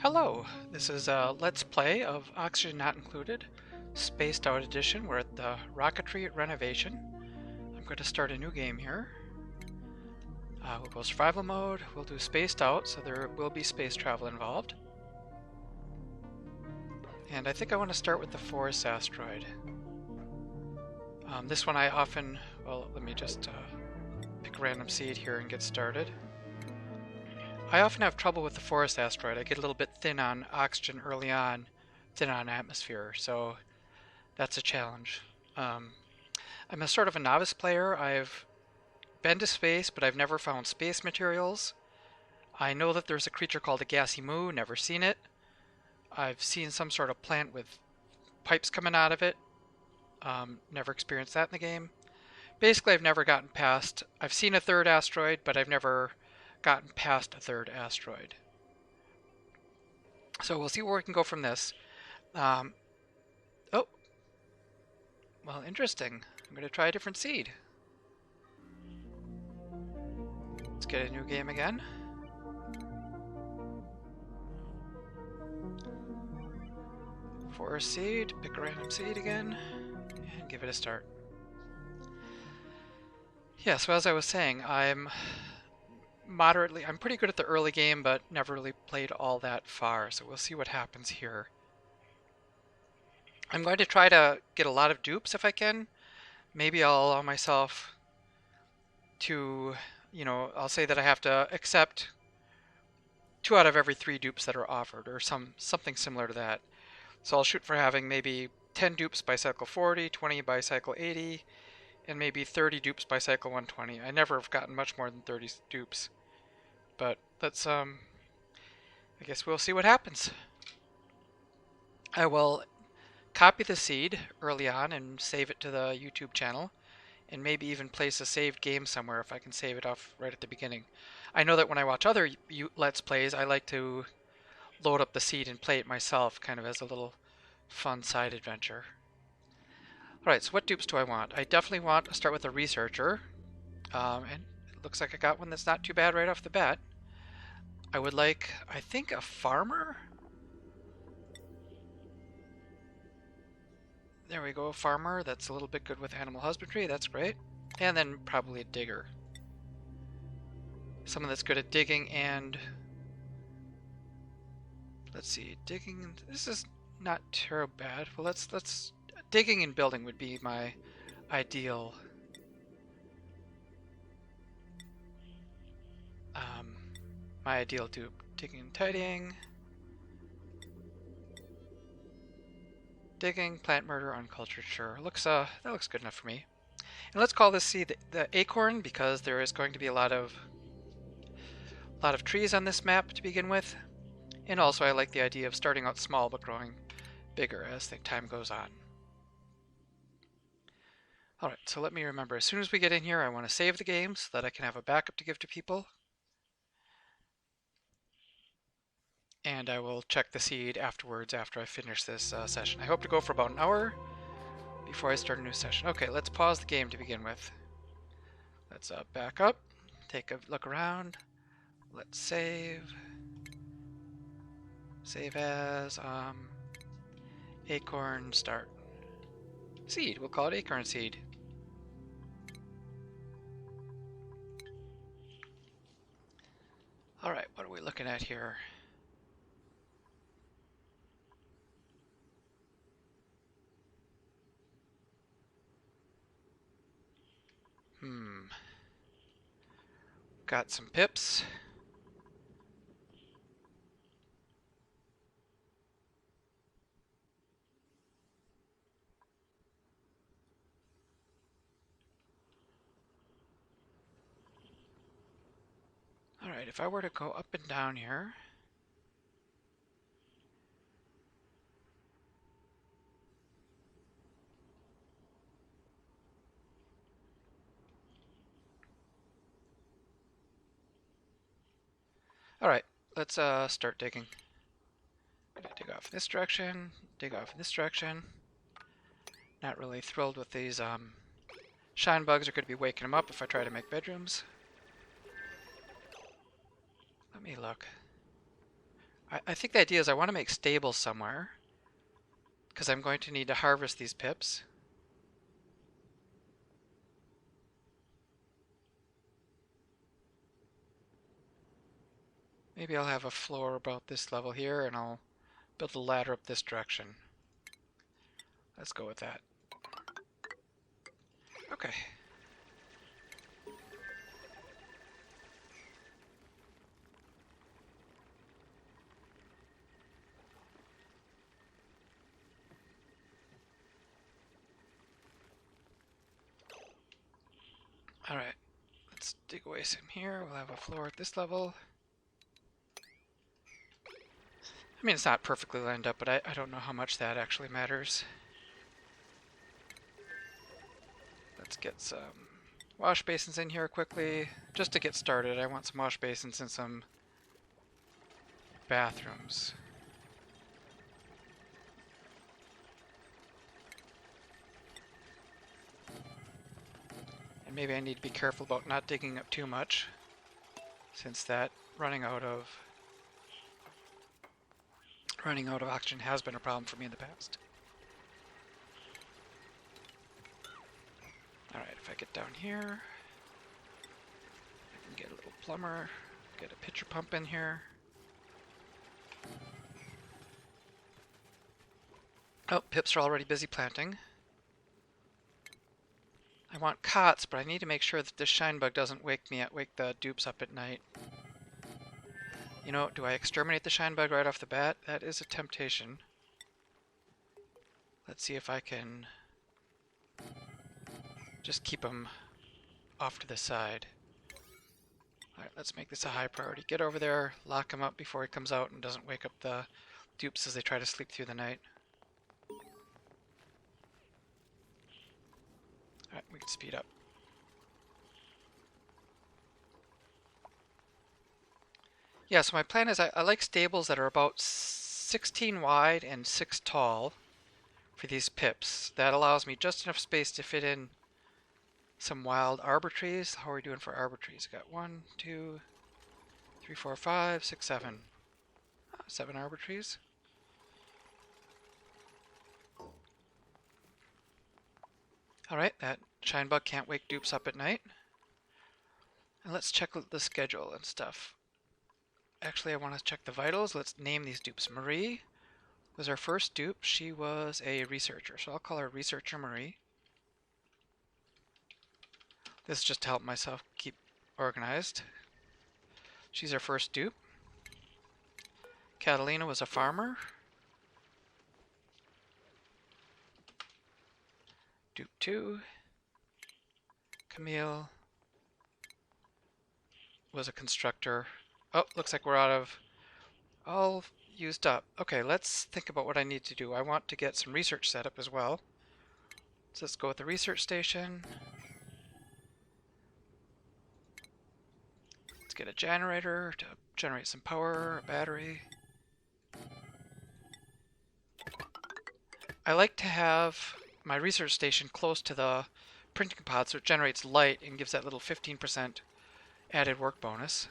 Hello, this is a Let's Play of Oxygen Not Included, Spaced Out Edition. We're at the Rocketry at Renovation. I'm going to start a new game here. We'll go survival mode, we'll do spaced out, so there will be space travel involved. And I think I want to start with the forest asteroid. This one I often, well, let me just pick a random seed here and get started. I often have trouble with the forest asteroid. I get a little bit thin on oxygen early on, thin on atmosphere, so that's a challenge. I'm a sort of a novice player. I've been to space, but I've never found space materials. I know that there's a creature called a gassy moo, never seen it. I've seen some sort of plant with pipes coming out of it. Never experienced that in the game. Basically, I've never gotten past... I've seen a third asteroid, but I've never gotten past a third asteroid. So we'll see where we can go from this. Oh, well, interesting. I'm going to try a different seed. Let's get a new game again. Forest seed, pick a random seed again, and give it a start. Yeah, so as I was saying, I'm pretty good at the early game, but never really played all that far, so we'll see what happens here. I'm going to try to get a lot of dupes if I can. Maybe I'll allow myself to, I'll say that I have to accept 2 out of every 3 dupes that are offered, or something similar to that. So I'll shoot for having maybe 10 dupes by cycle 40, 20 by cycle 80, and maybe 30 dupes by cycle 120. I never have gotten much more than 30 dupes. But let's, I guess we'll see what happens. I will copy the seed early on and save it to the YouTube channel, and maybe even place a saved game somewhere if I can save it off right at the beginning. I know that when I watch other Let's Plays, I like to load up the seed and play it myself, kind of as a little fun side adventure. Alright, so what dupes do I want? I definitely want to start with a researcher, and it looks like I got one that's not too bad right off the bat. I would like, I think, a farmer? There we go, a farmer. That's a little bit good with animal husbandry. That's great. And then probably a digger. Someone that's good at digging and... Let's see, digging... This is not terrible bad. Well, let's... Digging and building would be my ideal... my ideal dupe. Digging and tidying. Digging, plant murder, uncultured, sure. That looks good enough for me. And let's call this seed the Acorn, because there is going to be a lot of trees on this map to begin with. And also I like the idea of starting out small but growing bigger as the time goes on. Alright, so let me remember, as soon as we get in here, I want to save the game so that I can have a backup to give to people. And I will check the seed afterwards after I finish this session. I hope to go for about an hour before I start a new session. Okay, let's pause the game to begin with. Let's back up, take a look around. Let's save. Save as Acorn start. Seed, we'll call it Acorn seed. Alright, what are we looking at here? Got some pips. Alright, if I were to go up and down here... Alright, let's start digging. I'm gonna dig off in this direction, dig off in this direction. Not really thrilled with these shine bugs. Are going to be waking them up if I try to make bedrooms. Let me look. I think the idea is I want to make stables somewhere, because I'm going to need to harvest these pips. Maybe I'll have a floor about this level here, and I'll build a ladder up this direction. Let's go with that. Okay. Alright, let's dig away some here. We'll have a floor at this level. I mean, it's not perfectly lined up, but I don't know how much that actually matters. Let's get some wash basins in here quickly. Just to get started, I want some wash basins and some bathrooms. And maybe I need to be careful about not digging up too much, since that running out of oxygen has been a problem for me in the past. Alright, if I get down here, I can get a little plumber, get a pitcher pump in here. Oh, pips are already busy planting. I want cots, but I need to make sure that this shine bug doesn't wake the dupes up at night. You know, do I exterminate the shine bug right off the bat? That is a temptation. Let's see if I can just keep him off to the side. Alright, let's make this a high priority. Get over there, lock him up before he comes out and doesn't wake up the dupes as they try to sleep through the night. Alright, we can speed up. Yeah, so my plan is I like stables that are about 16 wide and 6 tall for these pips. That allows me just enough space to fit in some wild arbor trees. How are we doing for arbor trees? Got 1, 2, 3, 4, 5, 6, 7. 7 arbor trees. Alright, that shine bug can't wake dupes up at night. And let's check the schedule and stuff. Actually, I want to check the vitals. Let's name these dupes. Marie was our first dupe. She was a researcher, so I'll call her Researcher Marie. This is just to help myself keep organized. She's our first dupe. Catalina was a farmer. Dupe 2. Camille was a constructor. Oh, looks like we're all used up. Okay, let's think about what I need to do. I want to get some research set up as well. So let's go with the research station. Let's get a generator to generate some power, a battery. I like to have my research station close to the printing pod so it generates light and gives that little 15% added work bonus.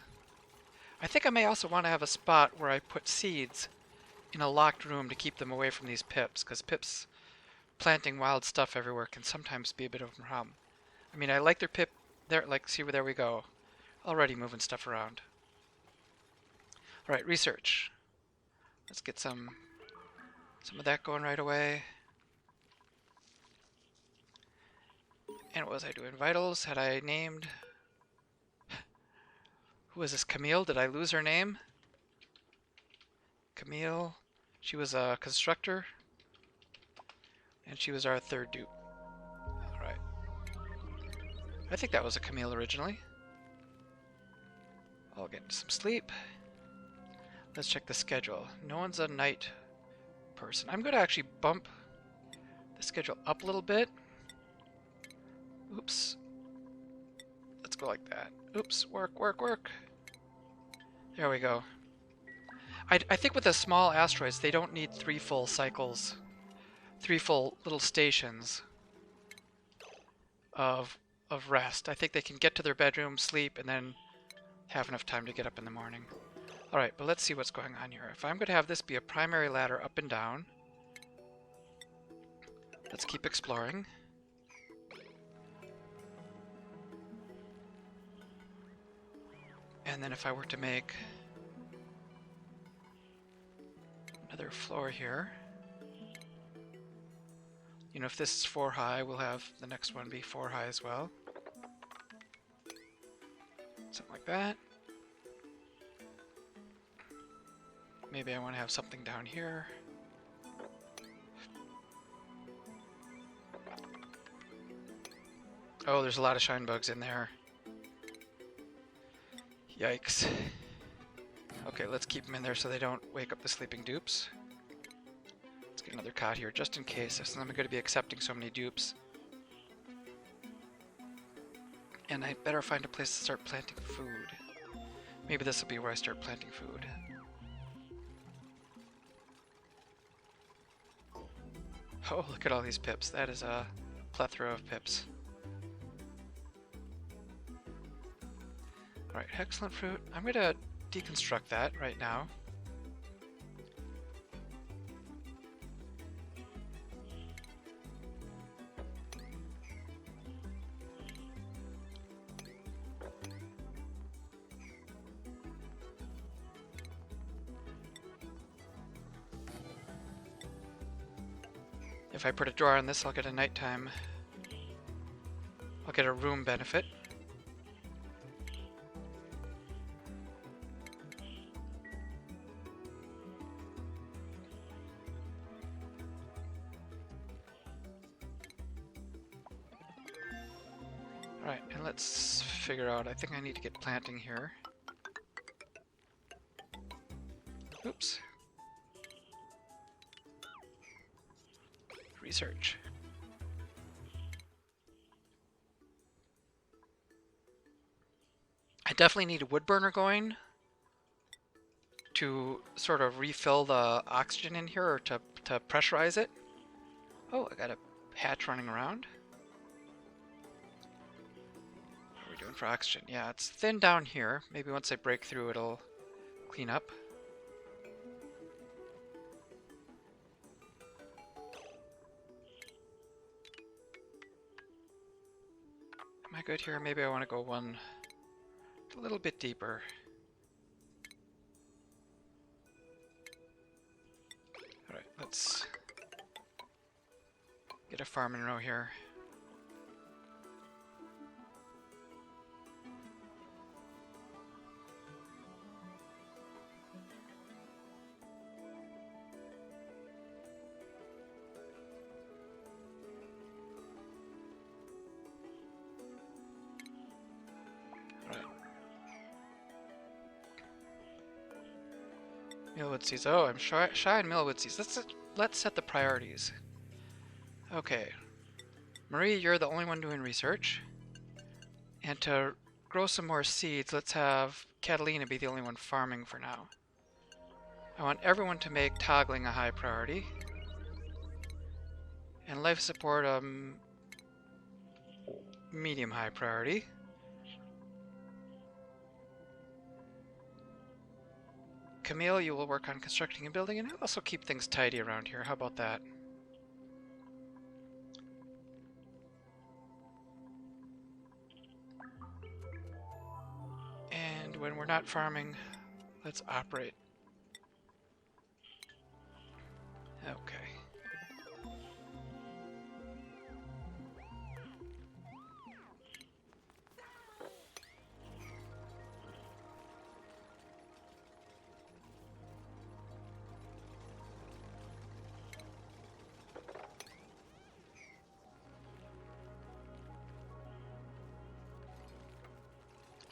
I think I may also want to have a spot where I put seeds in a locked room to keep them away from these pips, because pips planting wild stuff everywhere can sometimes be a bit of a problem. I mean, I like their pip, there, like, see where there we go. Already moving stuff around. Alright, research. Let's get some of that going right away. And what was I doing? Vitals, had I named... Who is this? Camille? Did I lose her name? Camille. She was a constructor. And she was our third dupe. Alright. I think that was a Camille originally. I'll get some sleep. Let's check the schedule. No one's a night person. I'm going to actually bump the schedule up a little bit. Oops. Let's go like that. Oops, work, work, work. There we go. I think with the small asteroids, they don't need 3 full cycles, 3 full little stations of rest. I think they can get to their bedroom, sleep, and then have enough time to get up in the morning. Alright, but let's see what's going on here. If I'm going to have this be a primary ladder up and down, let's keep exploring. And then if I were to make another floor here, you know, if this is 4 high, we'll have the next one be 4 high as well. Something like that. Maybe I want to have something down here. Oh, there's a lot of shine bugs in there. Yikes. Okay, let's keep them in there so they don't wake up the sleeping dupes. Let's get another cot here just in case, since I'm going to be accepting so many dupes. And I'd better find a place to start planting food. Maybe this will be where I start planting food. Oh, look at all these pips. That is a plethora of pips. Alright, excellent fruit. I'm going to deconstruct that right now. If I put a drawer on this, I'll get a nighttime. I'll get a room benefit. Alright, and let's figure out, I think I need to get planting here. Oops. Research. I definitely need a wood burner going to sort of refill the oxygen in here, or to pressurize it. Oh, I got a hatch running around. What are we doing for oxygen? Yeah, it's thin down here. Maybe once I break through it'll clean up. Am I good here? Maybe I want to go one a little bit deeper. Alright, let's get a farm in a row here. Millwood seeds. Oh, I'm shy on millwood seeds. Let's set the priorities. Okay. Marie, you're the only one doing research. And to grow some more seeds, let's have Catalina be the only one farming for now. I want everyone to make toggling a high priority. And life support medium high priority. Camille, you will work on constructing a building, and I'll also keep things tidy around here. How about that? And when we're not farming, let's operate. Okay.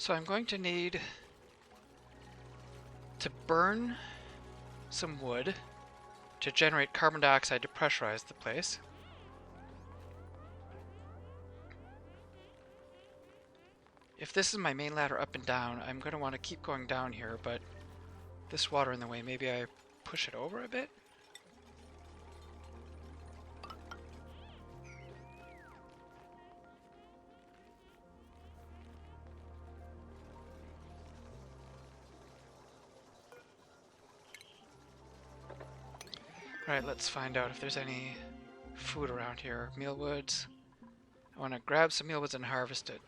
So I'm going to need to burn some wood to generate carbon dioxide to pressurize the place. If this is my main ladder up and down, I'm going to want to keep going down here, but this water in the way, maybe I push it over a bit? Alright, let's find out if there's any food around here. Mealwoods. I want to grab some mealwoods and harvest it.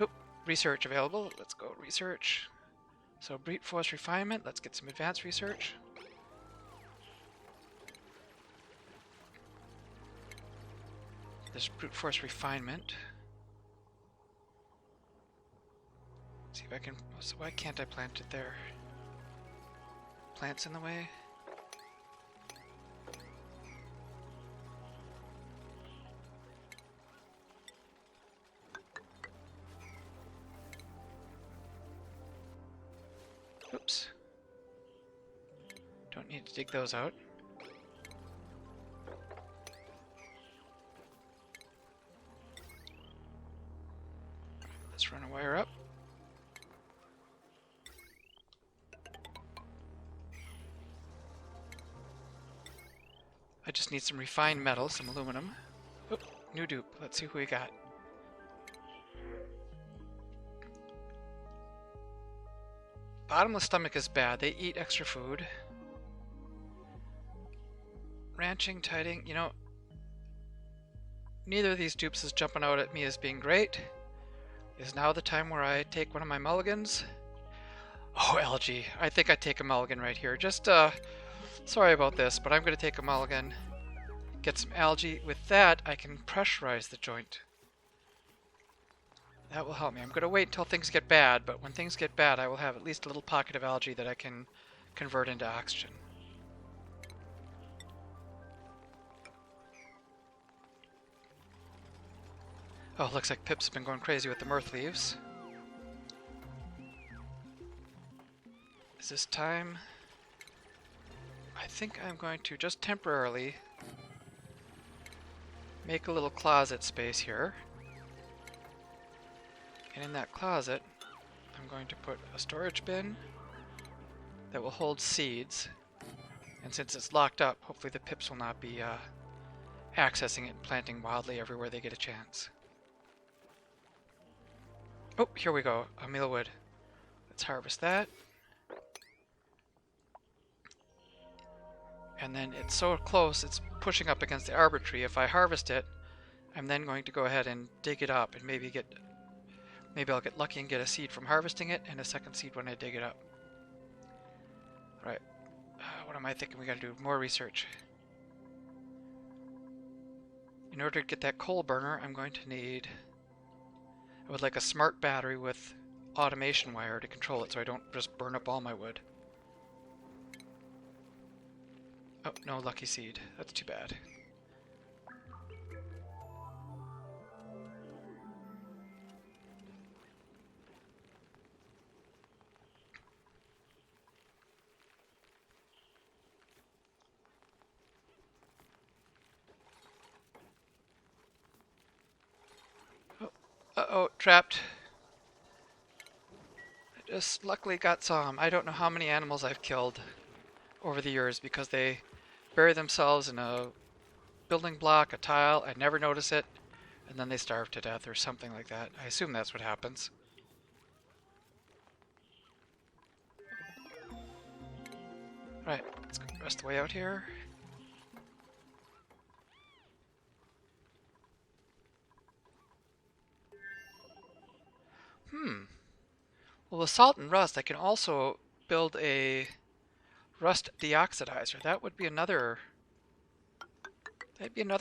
Oop, research available. Let's go research. So brute force refinement. Let's get some advanced research. There's brute force refinement. Let's see if I can. So why can't I plant it there? Plants in the way. Oops. Don't need to dig those out. Let's run a wire up. I just need some refined metal, some aluminum. Oop, new dupe. Let's see who we got. Bottomless stomach is bad. They eat extra food. Ranching, tiding, you know, neither of these dupes is jumping out at me as being great. Is now the time where I take one of my mulligans? Oh, algae. I think I take a mulligan right here. Just, sorry about this, but I'm going to take a mulligan. Get some algae. With that, I can pressurize the joint. That will help me. I'm going to wait until things get bad, but when things get bad, I will have at least a little pocket of algae that I can convert into oxygen. Oh, looks like Pip's been going crazy with the mirth leaves. Is this time? I think I'm going to just temporarily make a little closet space here. And in that closet, I'm going to put a storage bin that will hold seeds. And since it's locked up, hopefully the Pips will not be accessing it and planting wildly everywhere they get a chance. Oh, here we go, a mealwood. Let's harvest that. And then it's so close, it's pushing up against the arbor tree. If I harvest it, I'm then going to go ahead and dig it up and maybe I'll get lucky and get a seed from harvesting it and a second seed when I dig it up. Alright, what am I thinking we gotta do? More research. In order to get that coal burner, I'm going to need... I would like a smart battery with automation wire to control it so I don't just burn up all my wood. Oh, no lucky seed. That's too bad. Uh-oh, trapped. I just luckily got some. I don't know how many animals I've killed over the years because they bury themselves in a building block, a tile, I never notice it, and then they starve to death or something like that. I assume that's what happens. Right, let's go the rest of the way out here. Well, with salt and rust, I can also build a rust deoxidizer. That'd be another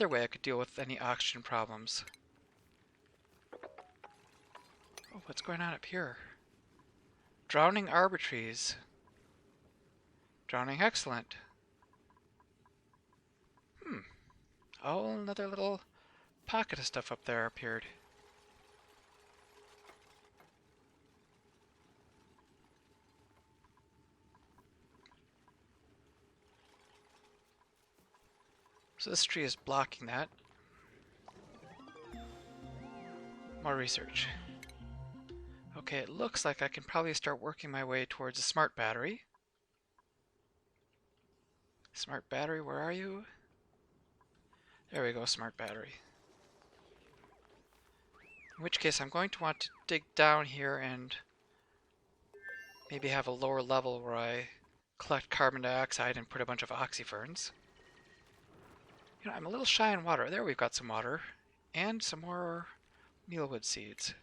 way I could deal with any oxygen problems. Oh, what's going on up here? Drowning arbor trees. Drowning, excellent. Oh, another little pocket of stuff up there appeared. So this tree is blocking that. More research. Okay, it looks like I can probably start working my way towards a smart battery. Smart battery, where are you? There we go, smart battery. In which case I'm going to want to dig down here and maybe have a lower level where I collect carbon dioxide and put a bunch of oxyferns. You know, I'm a little shy on water. There, we've got some water. And some more mealwood seeds.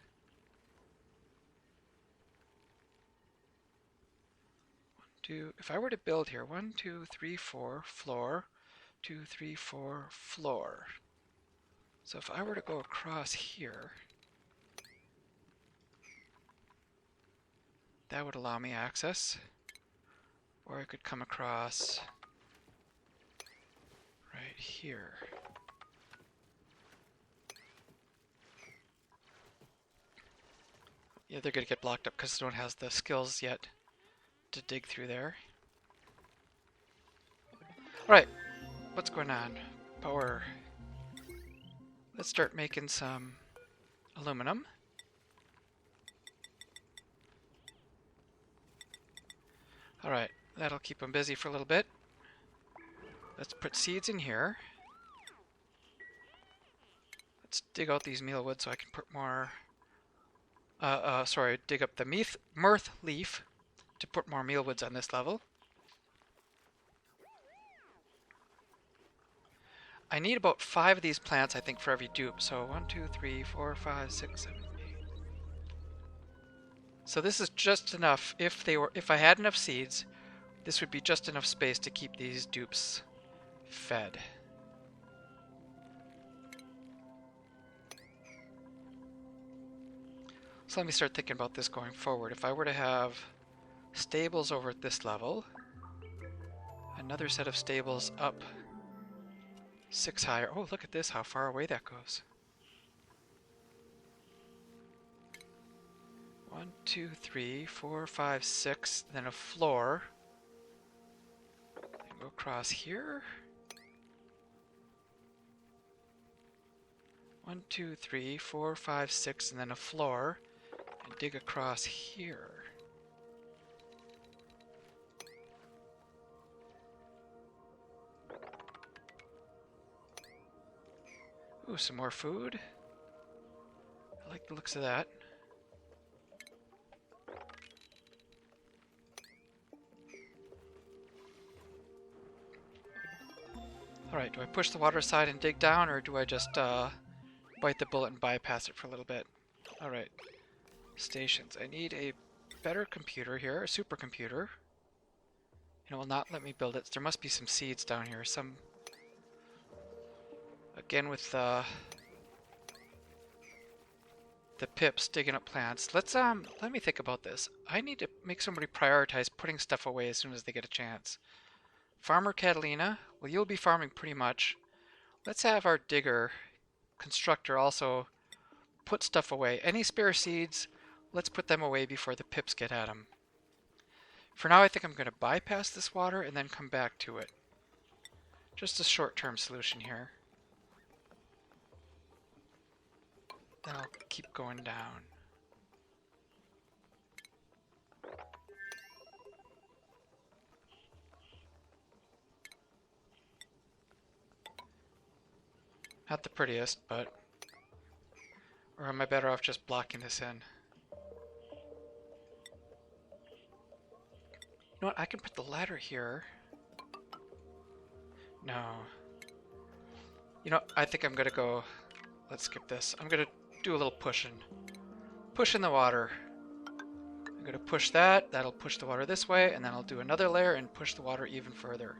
If I were to build here, 1, 2, 3, 4, floor, 2, 3, 4, floor. So if I were to go across here, that would allow me access. Or I could come across right here. Yeah, they're going to get blocked up because no one has the skills yet to dig through there. Alright, what's going on? Power. Let's start making some aluminum. Alright, that'll keep them busy for a little bit. Let's put seeds in here. Let's dig out these mealwood so I can put more... dig up the mirth leaf to put more mealwoods on this level. I need about 5 of these plants, I think, for every dupe. So 1, 2, 3, 4, 5, 6, 7, 8. So this is just enough. If I had enough seeds, this would be just enough space to keep these dupes fed. So let me start thinking about this going forward. If I were to have stables over at this level, another set of stables up 6 higher. Oh, look at this, how far away that goes. 1, 2, 3, 4, 5, 6, then a floor. And go across here. 1, 2, 3, 4, 5, 6, and then a floor. And dig across here. Ooh, some more food. I like the looks of that. Alright, do I push the water aside and dig down, or do I just bite the bullet and bypass it for a little bit? Alright. Stations. I need a better computer here, a supercomputer. It will not let me build it. There must be some seeds down here. Some... Again with the pips digging up plants. Let me think about this. I need to make somebody prioritize putting stuff away as soon as they get a chance. Farmer Catalina, well, you'll be farming pretty much. Let's have our digger constructor also put stuff away. Any spare seeds, let's put them away before the pips get at them. For now, I think I'm going to bypass this water and then come back to it. Just a short-term solution here. Then I'll keep going down. Not the prettiest, but... Or am I better off just blocking this in? You know what? I can put the ladder here. No. You know, I think I'm gonna go... Let's skip this. I'm gonna do a little pushing. Push in the water. I'm gonna push that. That'll push the water this way, and then I'll do another layer and push the water even further.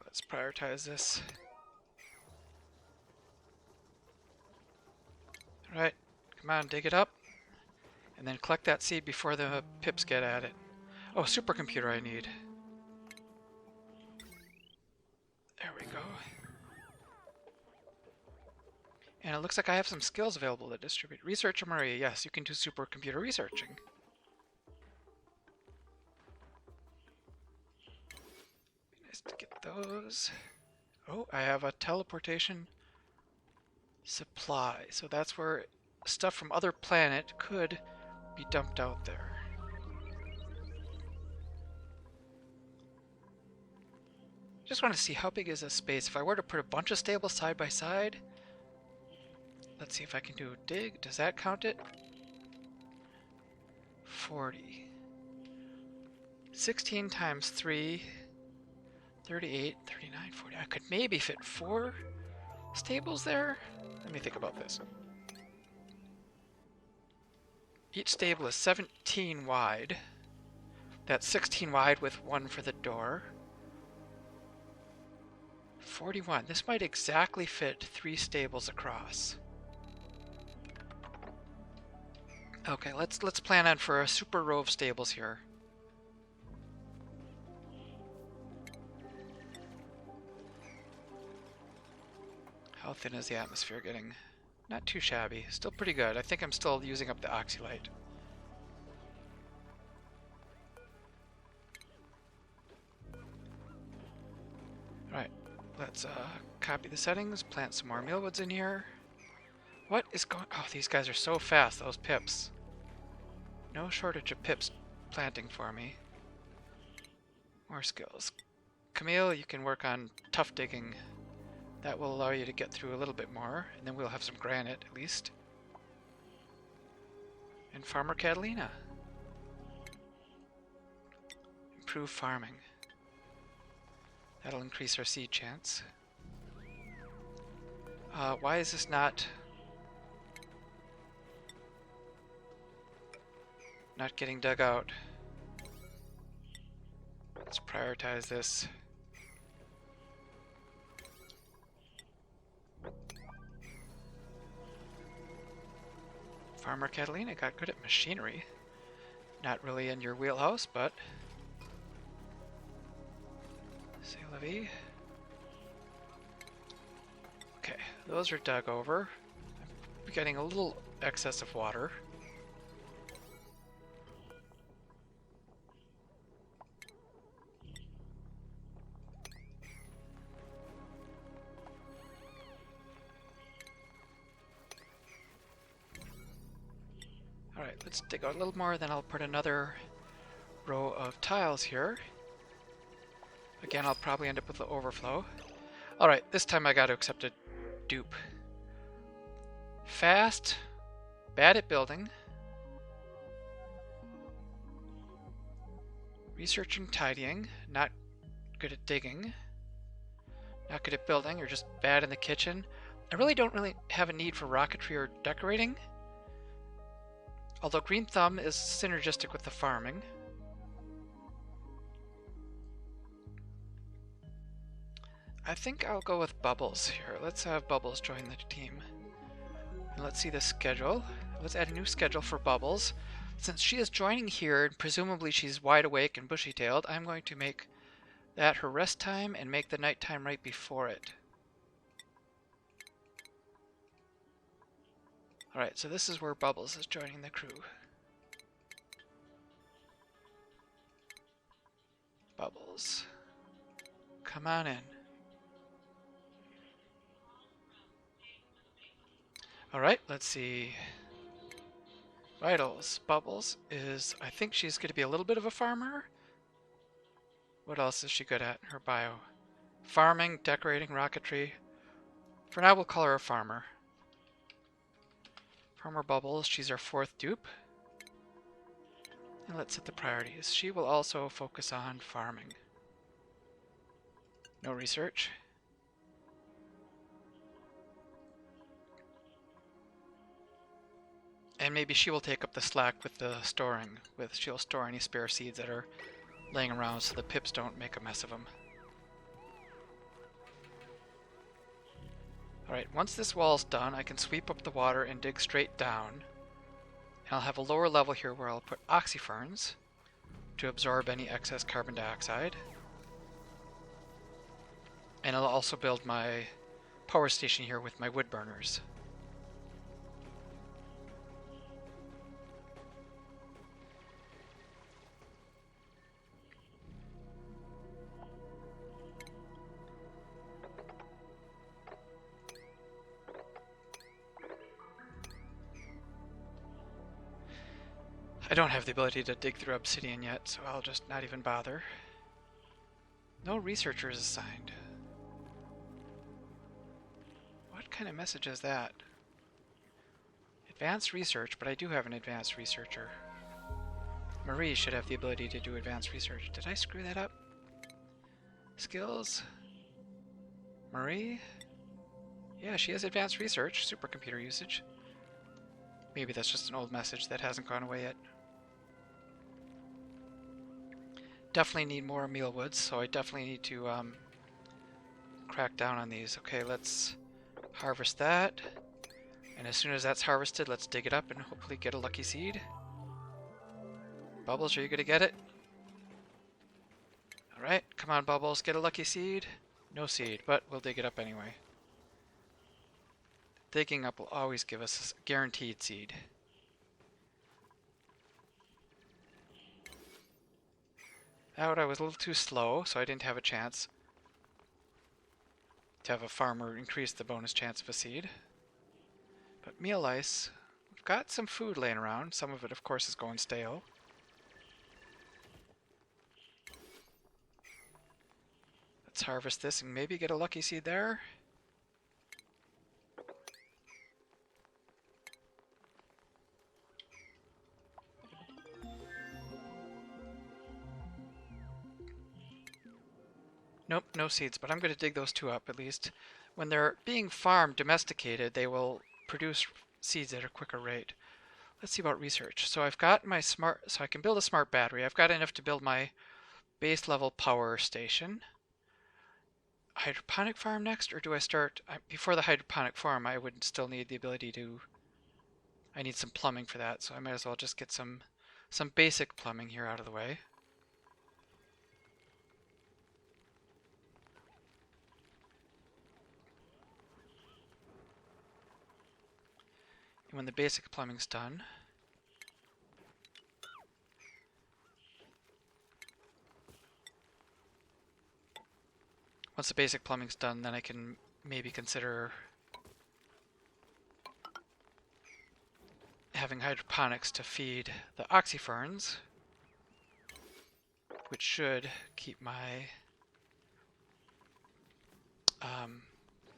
Let's prioritize this. Alright, come on, dig it up. And then collect that seed before the pips get at it. Oh, supercomputer I need. There we go. And it looks like I have some skills available to distribute. Researcher Maria, yes, you can do supercomputer researching. Nice to get those. Oh, I have a teleportation supply. So that's where stuff from other planet could be dumped out there. Just want to see how big is this space. If I were to put a bunch of stables side by side, let's see if I can do a dig. Does that count it? 40. 16 times 3, 38, 39, 40. I could maybe fit 4 stables there. Let me think about this. Each stable is 17 wide. That's 16 wide with 1 for the door. 41. This might exactly fit 3 stables across. Okay, let's plan on for a super row of stables here. How thin is the atmosphere getting? Not too shabby. Still pretty good. I think I'm still using up the oxylite. Alright, let's copy the settings, plant some more mealwoods in here. What is going... Oh, these guys are so fast, those pips. No shortage of pips planting for me. More skills. Camille, you can work on tough digging. That will allow you to get through a little bit more, and then we'll have some granite at least. And Farmer Catalina. Improve farming. That'll increase our seed chance. Why is this not getting dug out? Let's prioritize this. Farmer Catalina got good at machinery. Not really in your wheelhouse, but... C'est la vie. Okay, those are dug over. I'm getting a little excess of water. Alright, let's dig out a little more, then I'll put another row of tiles here. Again, I'll probably end up with the overflow. Alright, this time I gotta accept a dupe. Fast, bad at building. Researching, tidying, not good at digging. Not good at building, or just bad in the kitchen. I really don't have a need for rocketry or decorating. Although Green Thumb is synergistic with the farming. I think I'll go with Bubbles here. Let's have Bubbles join the team. And let's see the schedule. Let's add a new schedule for Bubbles. Since she is joining here, and presumably she's wide awake and bushy-tailed, I'm going to make that her rest time and make the nighttime right before it. Alright, so this is where Bubbles is joining the crew. Bubbles. Come on in. Alright, let's see. Vitals. Bubbles is... I think she's going to be a little bit of a farmer. What else is she good at in her bio? Farming, decorating, rocketry. For now, we'll call her a farmer. Farmer Bubbles, she's our 4th dupe. And let's set the priorities. She will also focus on farming. No research. And maybe she will take up the slack with the storing. She'll store any spare seeds that are laying around so the pips don't make a mess of them. Alright, once this wall's done, I can sweep up the water and dig straight down. And I'll have a lower level here where I'll put oxyferns to absorb any excess carbon dioxide. And I'll also build my power station here with my wood burners. I don't have the ability to dig through obsidian yet, so I'll just not even bother. No researchers assigned. What kind of message is that? Advanced research, but I do have an advanced researcher. Marie should have the ability to do advanced research. Did I screw that up? Skills? Marie? Yeah, she has advanced research, supercomputer usage. Maybe that's just an old message that hasn't gone away yet. Definitely need more mealwoods, so I definitely need to crack down on these. Okay, let's harvest that. And as soon as that's harvested, let's dig it up and hopefully get a lucky seed. Bubbles, are you going to get it? Alright, come on Bubbles, get a lucky seed. No seed, but we'll dig it up anyway. Digging up will always give us a guaranteed seed. Out, I was a little too slow, so I didn't have a chance to have a farmer increase the bonus chance of a seed. But meal ice, we've got some food laying around. Some of it, of course, is going stale. Let's harvest this and maybe get a lucky seed there. Nope, no seeds, but I'm going to dig those two up at least. When they're being farmed, domesticated, they will produce seeds at a quicker rate. Let's see about research. So I've got my smart, so I can build a smart battery. I've got enough to build my base level power station. Hydroponic farm next, or do I start, before the hydroponic farm I would still need the ability to, I need some plumbing for that, so I might as well just get some basic plumbing here out of the way. And when the basic plumbing's done, once the basic plumbing's done, then I can maybe consider having hydroponics to feed the oxyferns, which should keep my,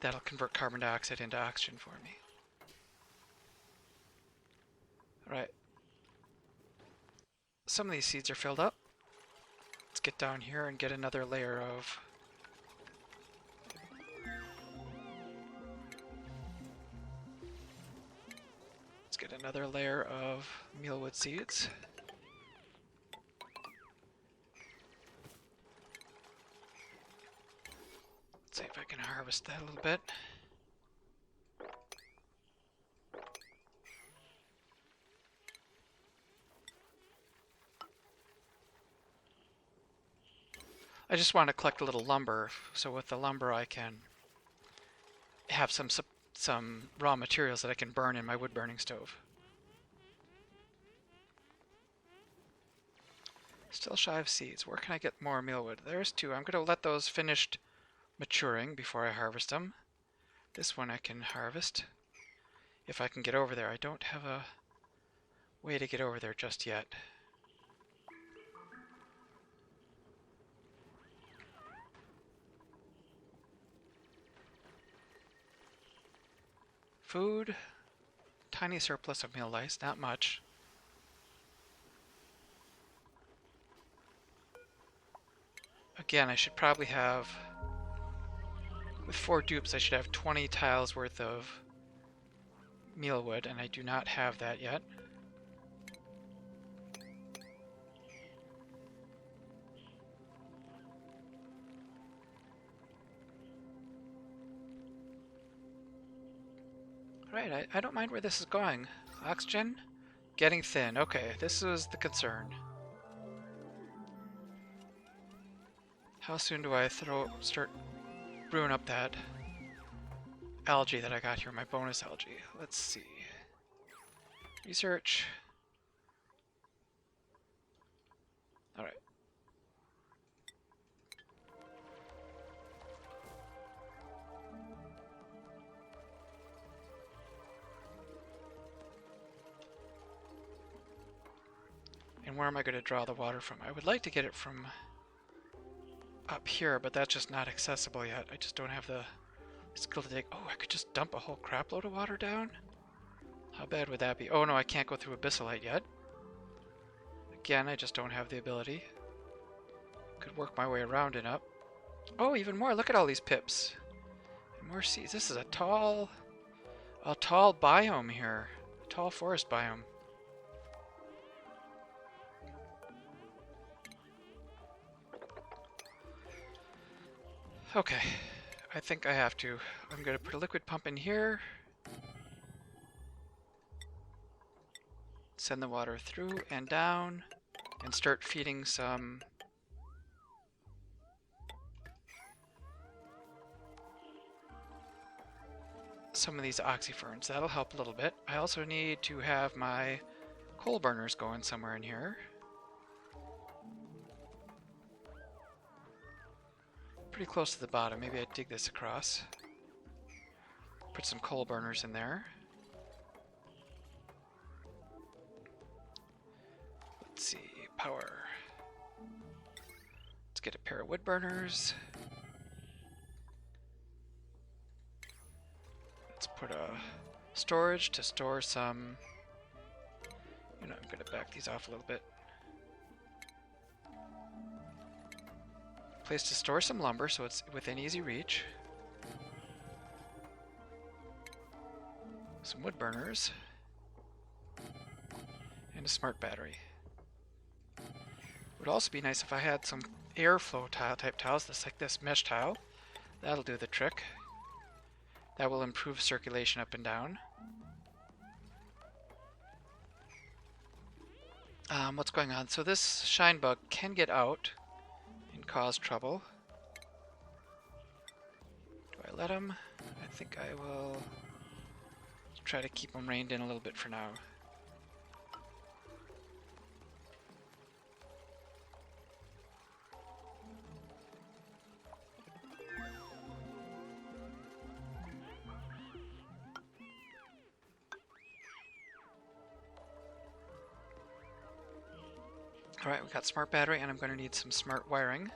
that'll convert carbon dioxide into oxygen for me. Alright. Some of these seeds are filled up. Let's get down here and get another layer of mealwood seeds. Let's see if I can harvest that a little bit. I just want to collect a little lumber, so with the lumber I can have some raw materials that I can burn in my wood burning stove. Still shy of seeds. Where can I get more mealwood? There's two. I'm going to let those finish maturing before I harvest them. This one I can harvest if I can get over there. I don't have a way to get over there just yet. Food, tiny surplus of meal ice, not much. Again, I should probably have, with 4 dupes, I should have 20 tiles worth of mealwood, and I do not have that yet. Right, I don't mind where this is going. Oxygen? Getting thin. Okay, this is the concern. How soon do I start brewing up that algae that I got here, my bonus algae? Let's see. Research. Alright. And where am I going to draw the water from? I would like to get it from up here, but that's just not accessible yet. I just don't have the skill to dig. Oh, I could just dump a whole crap load of water down? How bad would that be? Oh no, I can't go through abyssalite yet. Again, I just don't have the ability. Could work my way around and up. Oh, even more. Look at all these pips. And more seeds. This is a tall biome here. A tall forest biome. Okay. I think I have to. I'm going to put a liquid pump in here. Send the water through and down. And start feeding some of these oxyferns. That'll help a little bit. I also need to have my coal burners going somewhere in here. Pretty close to the bottom. Maybe I dig this across. Put some coal burners in there. Let's see, power. Let's get a pair of wood burners. Let's put a storage to store some. You know, I'm going to back these off a little bit. Place to store some lumber so it's within easy reach. Some wood burners. And a smart battery. Would also be nice if I had some airflow type tiles, just like this mesh tile. That'll do the trick. That will improve circulation up and down. What's going on? So this shine bug can get out and cause trouble. Do I let him? I think I will try to keep him reined in a little bit for now. Alright, we got smart battery, and I'm going to need some smart wiring.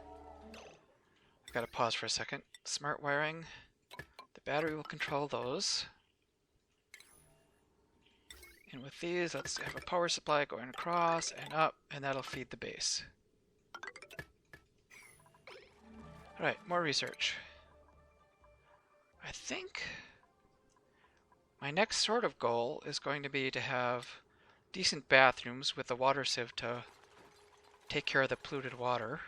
I've got to pause for a second. Smart wiring. The battery will control those. And with these, let's have a power supply going across and up, and that'll feed the base. Alright, more research. I think my next sort of goal is going to be to have decent bathrooms with a water sieve to take care of the polluted water.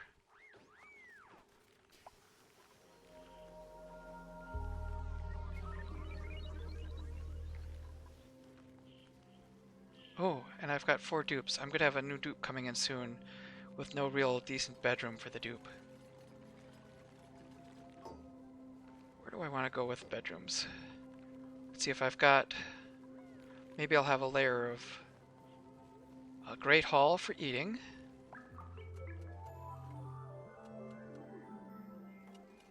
Oh, and I've got 4 dupes. I'm going to have a new dupe coming in soon with no real decent bedroom for the dupe. Where do I want to go with bedrooms? Let's see if I've got... Maybe I'll have a layer of a great hall for eating.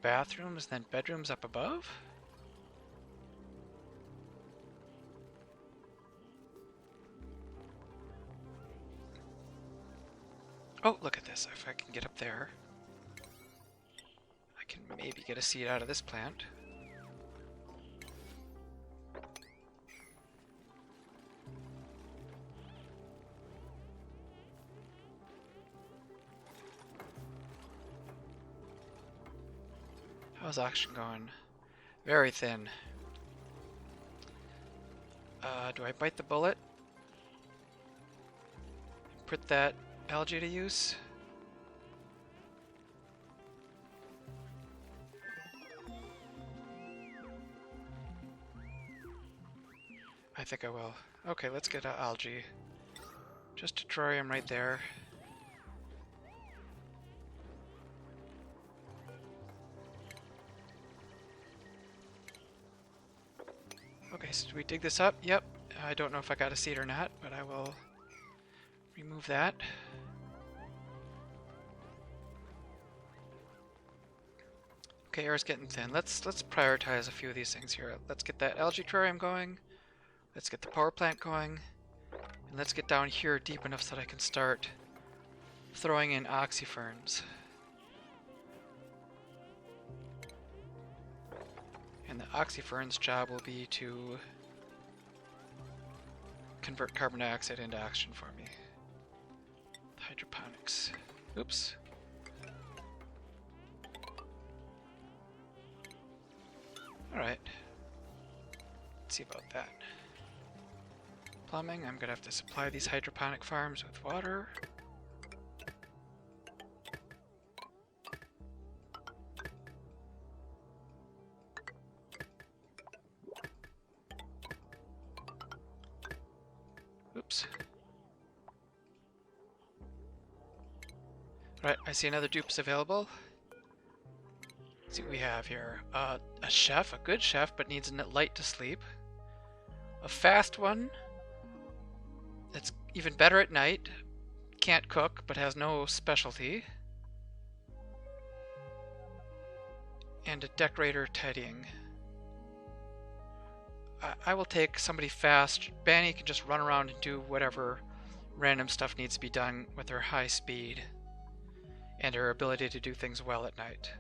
Bathrooms, then bedrooms up above. Oh, look at this. If I can get up there, I can maybe get a seed out of this plant. How's oxygen going? Very thin. Do I bite the bullet? Put that algae to use? I think I will. Okay, let's get algae. Just a terrarium right there. Okay, so do we dig this up? Yep. I don't know if I got a seed or not, but I will remove that. Okay, air's getting thin. Let's prioritize a few of these things here. Let's get that algae terrarium going. Let's get the power plant going. And let's get down here deep enough so that I can start throwing in oxyferns. And the oxyferns job will be to convert carbon dioxide into oxygen for me. Hydroponics. Oops. Alright. Let's see about that. Plumbing, I'm gonna have to supply these hydroponic farms with water. Oops. Alright, I see another dupes available. Let's see what we have here. A chef, a good chef, but needs a light to sleep. A fast one that's even better at night. Can't cook, but has no specialty. And a decorator tidying. I will take somebody fast. Banny can just run around and do whatever random stuff needs to be done with her high speed and her ability to do things well at night.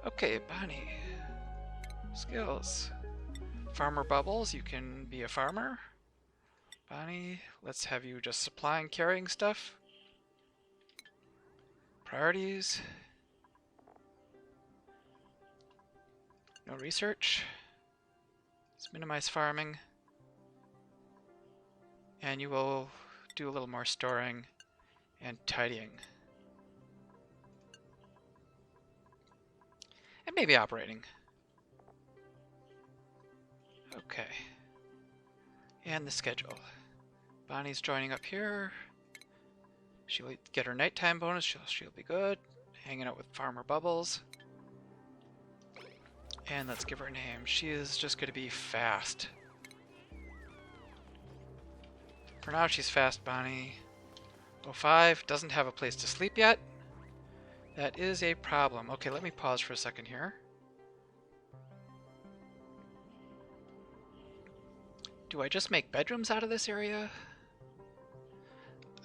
Okay, Bonnie. Skills. Farmer Bubbles, you can be a farmer. Bonnie, let's have you just supply and carrying stuff. Priorities. No research. Let's minimize farming. And you will do a little more storing and tidying. And maybe operating. Okay. And the schedule. Bonnie's joining up here. She'll get her nighttime bonus. She'll be good. Hanging out with Farmer Bubbles. And let's give her a name. She is just going to be fast. For now, she's fast, Bonnie. 05 doesn't have a place to sleep yet. That is a problem. Okay, let me pause for a second here. Do I just make bedrooms out of this area?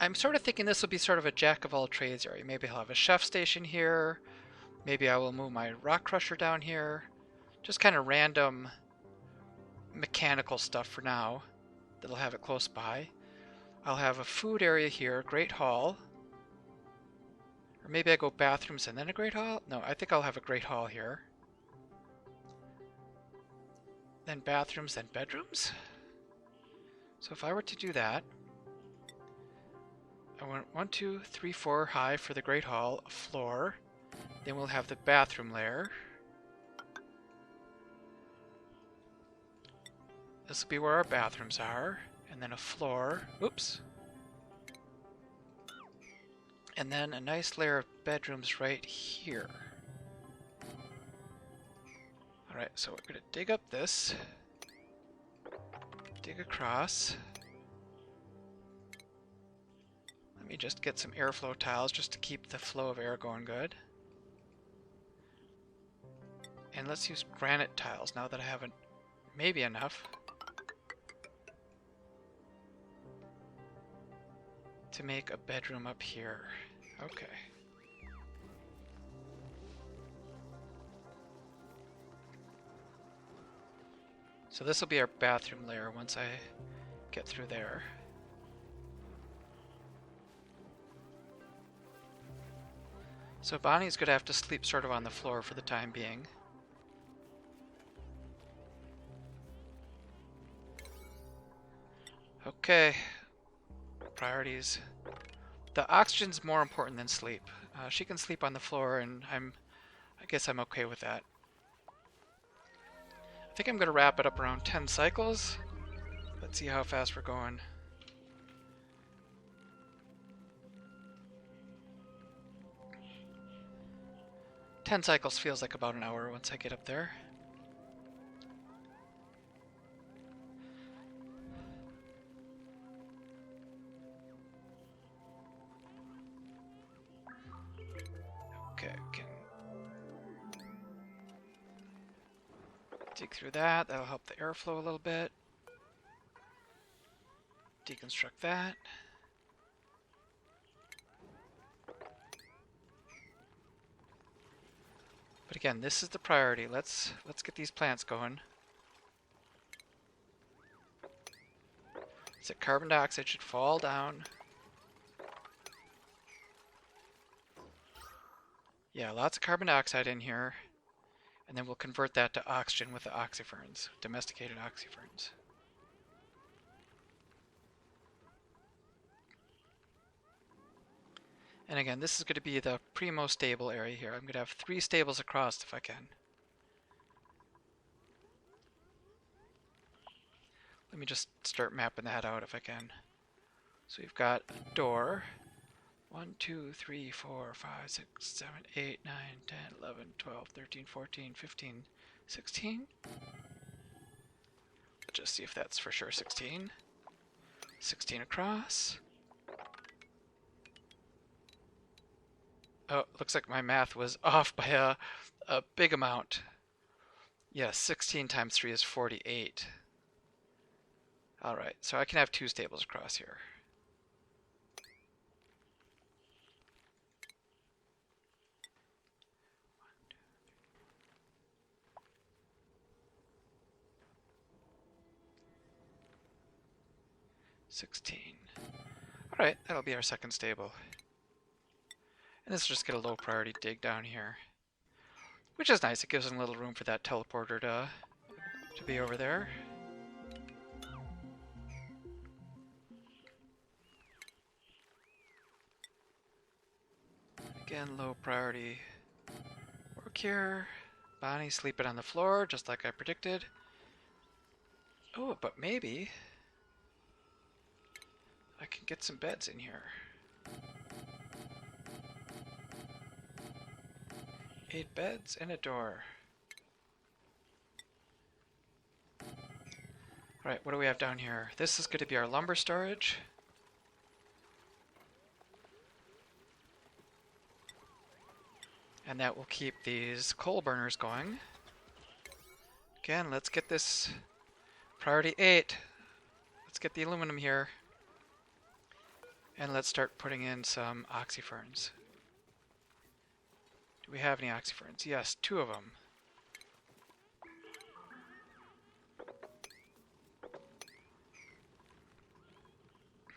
I'm sort of thinking this will be sort of a jack-of-all-trades area. Maybe I'll have a chef station here. Maybe I will move my rock crusher down here. Just kind of random mechanical stuff for now. That'll have it close by. I'll have a food area here, great hall. Or maybe I go bathrooms and then a great hall? No, I think I'll have a great hall here. Then bathrooms, then bedrooms? So if I were to do that, I want 1, 2, 3, 4 high for the great hall, a floor. Then we'll have the bathroom layer. This will be where our bathrooms are. And then a floor. Oops. And then a nice layer of bedrooms right here. Alright, so we're going to dig up this. Dig across. Let me just get some airflow tiles just to keep the flow of air going good. And let's use granite tiles now that I haven't maybe enough to make a bedroom up here. Okay. So this will be our bathroom layer once I get through there. So Bonnie's going to have to sleep sort of on the floor for the time being. Okay. Priorities. The oxygen's more important than sleep. She can sleep on the floor, and I guess I'm okay with that. I think I'm going to wrap it up around 10 cycles. Let's see how fast we're going. Ten cycles feels like about an hour once I get up there. Okay, can dig through that. That'll help the airflow a little bit. Deconstruct that. But again, this is the priority. Let's get these plants going. So carbon dioxide should fall down. Yeah, lots of carbon dioxide in here. And then we'll convert that to oxygen with the oxyferns, domesticated oxyferns. And again, this is going to be the primo stable area here. I'm going to have 3 stables across if I can. Let me just start mapping that out if I can. So we've got a door. 1, 2, 3, 4, 5, 6, 7, 8, 9, 10, 11, 12, 13, 14, 15, 16. Let's just see if that's for sure 16. 16 across. Oh, looks like my math was off by a big amount. Yes, 16 times 3 is 48. Alright, so I can have 2 stables across here. Alright, that'll be our second stable. And this will just get a low priority dig down here. Which is nice, it gives them a little room for that teleporter to be over there. Again, low priority work here. Bonnie sleeping on the floor, just like I predicted. Oh, but maybe I can get some beds in here. 8 beds and a door. Alright, what do we have down here? This is going to be our lumber storage. And that will keep these coal burners going. Again, let's get this priority 8. Let's get the aluminum here. And let's start putting in some oxyferns. Do we have any oxyferns? Yes, 2 of them.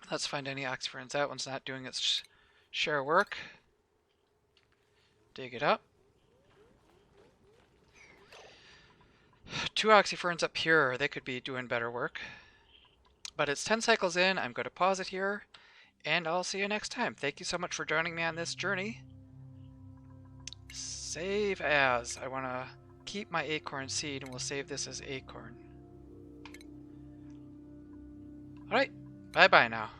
Let's find any oxyferns. That one's not doing its share of work. Dig it up. 2 oxyferns up here. They could be doing better work. But it's 10 cycles in. I'm going to pause it here. And I'll see you next time. Thank you so much for joining me on this journey. Save as. I want to keep my acorn seed, and we'll save this as acorn. Alright, bye-bye now.